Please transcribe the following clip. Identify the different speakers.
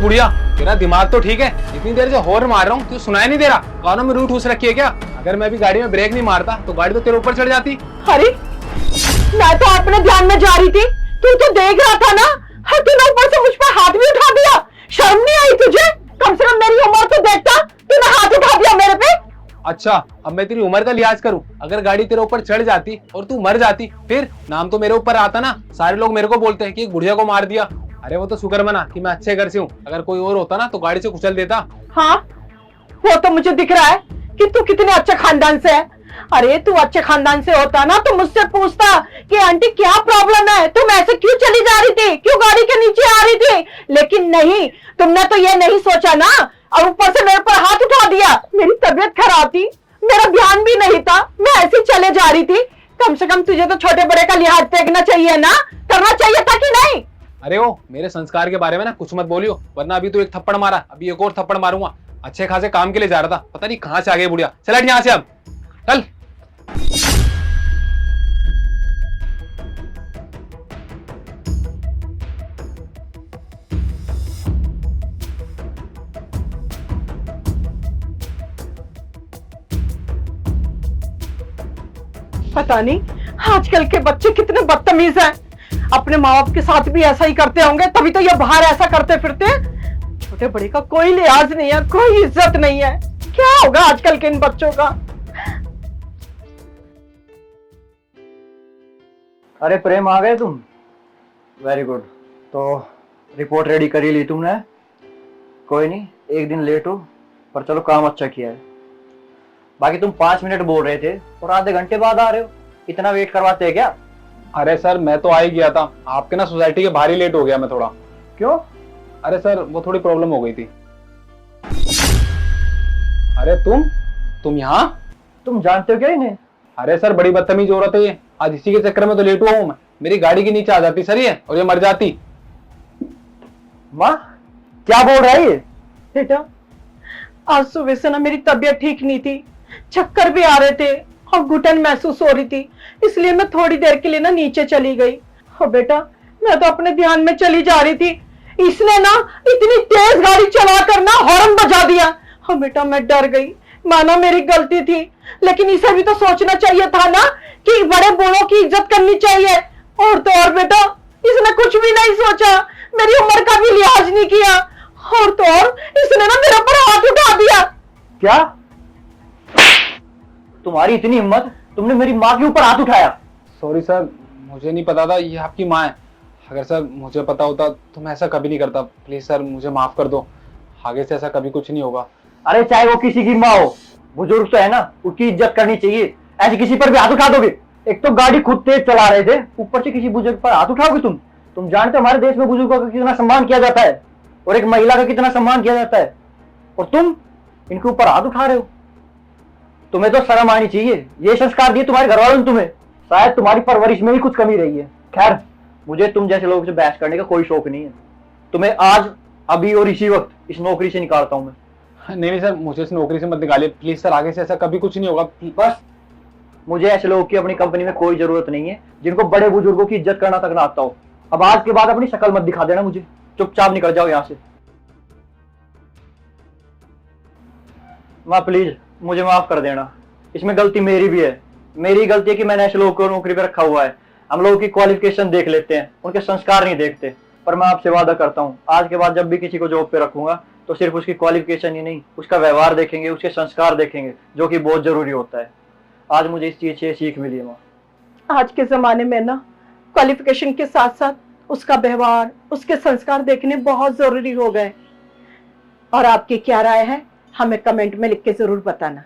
Speaker 1: बुढ़िया, तेरा दिमाग तो ठीक है, इतनी देर से हॉर्न मार रहा हूँ, तू सुनाई नहीं दे रहा? कानों में रूट ठूस रखी है क्या? अगर मैं भी गाड़ी में ब्रेक नहीं मारता तो गाड़ी तो तेरे ऊपर चढ़ जाती।
Speaker 2: अरे मैं तो अपने ध्यान में जा रही थी, तू तो देख रहा था ना। हर तूने ऊपर से मुझ पर हाथ भी उठा दिया, शर्म नहीं आई तुझे? कम से कम मेरी उम्र तो देखता, तूने हाथ उठा दिया मेरे पे।
Speaker 1: अच्छा, अब मैं तेरी उम्र का लिहाज करूं? अगर गाड़ी तेरे ऊपर चढ़ जाती और तू मर जाती, फिर नाम तो मेरे ऊपर आता ना। सारे लोग मेरे को बोलते हैं कि एक बुढ़िया को मार दिया। अरे वो तो शुक्र मना कि मैं अच्छे घर से हूँ, अगर कोई और होता ना तो गाड़ी से कुचल देता।
Speaker 2: हाँ, वो तो मुझे दिख रहा है कि तू कितने अच्छे खानदान से है। अरे तू अच्छे खानदान से होता ना तो मुझसे पूछता कि आंटी क्या प्रॉब्लम है, तुम ऐसे क्यों चली जा रही थी, क्यों गाड़ी के नीचे आ रही थी। लेकिन नहीं, तुमने तो ये नहीं सोचा ना, और ऊपर से मेरे पर हाथ उठा दिया। मेरी तबीयत खराब थी, मेरा ध्यान भी नहीं था, मैं ऐसे चले जा रही थी। कम से कम तुझे तो छोटे बड़े का लिहाज देखना चाहिए ना, करना चाहिए था कि नहीं?
Speaker 1: अरे ओ, मेरे संस्कार के बारे में ना कुछ मत बोलियो, वरना अभी तो एक थप्पड़ मारा, अभी एक और थप्पड़ मारूंगा। अच्छे खासे काम के लिए जा रहा था, पता नहीं कहां से आ गई बुढ़िया। चल हट यहाँ से, अब चल।
Speaker 2: पता नहीं आजकल के बच्चे कितने बदतमीज हैं। अपने माँ बाप के साथ भी ऐसा ही करते होंगे, तभी तो ये बाहर ऐसा करते फिरते हैं। छोटे बड़े का कोई लिहाज नहीं है, कोई इज्जत नहीं है। क्या होगा आजकल के इन बच्चों का?
Speaker 3: अरे प्रेम, आ गए तुम? Very good. तो रिपोर्ट रेडी कर ही ली तुमने? कोई नहीं, एक दिन लेट हो पर चलो काम अच्छा किया है। बाकी तुम 5 मिनट बोल रहे थे और आधे घंटे बाद आ रहे हो, इतना वेट करवाते हैं क्या?
Speaker 1: अरे सर, मैं तो आ ही गया था, आपके ना सोसाइटी के बाहर ही लेट हो गया मैं थोड़ा।
Speaker 3: क्यों?
Speaker 1: अरे सर, वो थोड़ी प्रॉब्लम हो गई थी। अरे तुम यहाँ?
Speaker 3: तुम जानते हो क्या इन्हें?
Speaker 1: अरे सर, बड़ी बदतमीज औरत है ये, आज इसी के चक्कर में तो लेट हुआ हूँ मैं। मेरी गाड़ी के नीचे आ जाती सर ये, और ये मर जाती।
Speaker 3: माँ, क्या बोल रहा है ये?
Speaker 2: बेटा, आज सुबह से ना मेरी तबीयत ठीक नहीं थी, चक्कर भी आ रहे थे और घुटन महसूस हो रही थी, इसलिए मैं थोड़ी देर के लिए ना नीचे चली गई। और बेटा, मैं तो अपने ध्यान में चली जा रही थी, इसने ना इतनी तेज गाड़ी चलाकर ना हॉर्न बजा दिया। हाँ बेटा, मैं डर गई, मानो मेरी गलती थी, लेकिन इसे भी तो सोचना चाहिए था ना कि बड़े बूढ़ों की इज्जत करनी चाहिए। और तो और बेटा, इसने कुछ भी नहीं सोचा, मेरी उम्र का भी लिहाज नहीं किया, और तो और इसने ना मेरे ऊपर हाथ उठा दिया।
Speaker 3: क्या? तुम्हारी इतनी हिम्मत, तुमने मेरी माँ के ऊपर हाथ उठाया?
Speaker 1: सॉरी सर, मुझे नहीं पता था ये आपकी माँ है। अगर सर मुझे पता होता तो मैं ऐसा कभी नहीं करता। प्लीज सर, मुझे माफ कर दो, आगे से ऐसा कभी कुछ नहीं होगा।
Speaker 3: अरे चाहे वो किसी की माँ हो, बुजुर्ग तो है ना, उसकी इज्जत करनी चाहिए। ऐसे किसी पर भी हाथ उठा दोगे? एक तो गाड़ी खुद तेज चला रहे थे, ऊपर से किसी बुजुर्ग पर हाथ उठाओगे तुम जानते हो हमारे देश में बुजुर्गों का कितना सम्मान किया जाता है, और एक महिला का कितना सम्मान किया जाता है, और तुम इनके ऊपर हाथ उठा रहे हो। तुम्हें तो शर्म आनी चाहिए। ये संस्कार दिए तुम्हारे घर वालों ने तुम्हें, शायद तुम्हारी परवरिश में ही कुछ कमी रही है। खैर, मुझे तुम जैसे लोगों से बहस करने का कोई शौक नहीं है। तुम्हें आज, अभी और इसी वक्त इस नौकरी से निकालता हूं मैं।
Speaker 1: नहीं सर, मुझे इस नौकरी से मत निकालिए प्लीज सर, आगे से ऐसा कभी कुछ नहीं होगा।
Speaker 3: बस, मुझे ऐसे लोगों की अपनी कंपनी में कोई जरूरत नहीं है जिनको बड़े बुजुर्गों की इज्जत करना तक ना आता हो। अब आज के बाद अपनी शक्ल मत दिखा देना मुझे, चुपचाप निकल जाओ यहाँ से। माँ प्लीज मुझे माफ कर देना, इसमें गलती मेरी भी है। मेरी गलती है कि मैंने ऐसे लोगों को नौकरी पे रखा हुआ है। हम लोगों की क्वालिफिकेशन देख लेते हैं, उनके संस्कार नहीं देखते। पर मैं आपसे वादा करता हूँ, आज के बाद जब भी किसी को जॉब पे रखूंगा तो सिर्फ उसकी क्वालिफिकेशन ही नहीं, उसका व्यवहार देखेंगे, उसके संस्कार देखेंगे, जो कि बहुत जरूरी होता है। आज मुझे इस चीज से सीख मिली है माँ।
Speaker 2: आज के जमाने में ना क्वालिफिकेशन के साथ साथ उसका व्यवहार, उसके संस्कार देखने बहुत जरूरी हो गए। और आपकी क्या राय है, हमें कमेंट में लिख के जरूर बताना।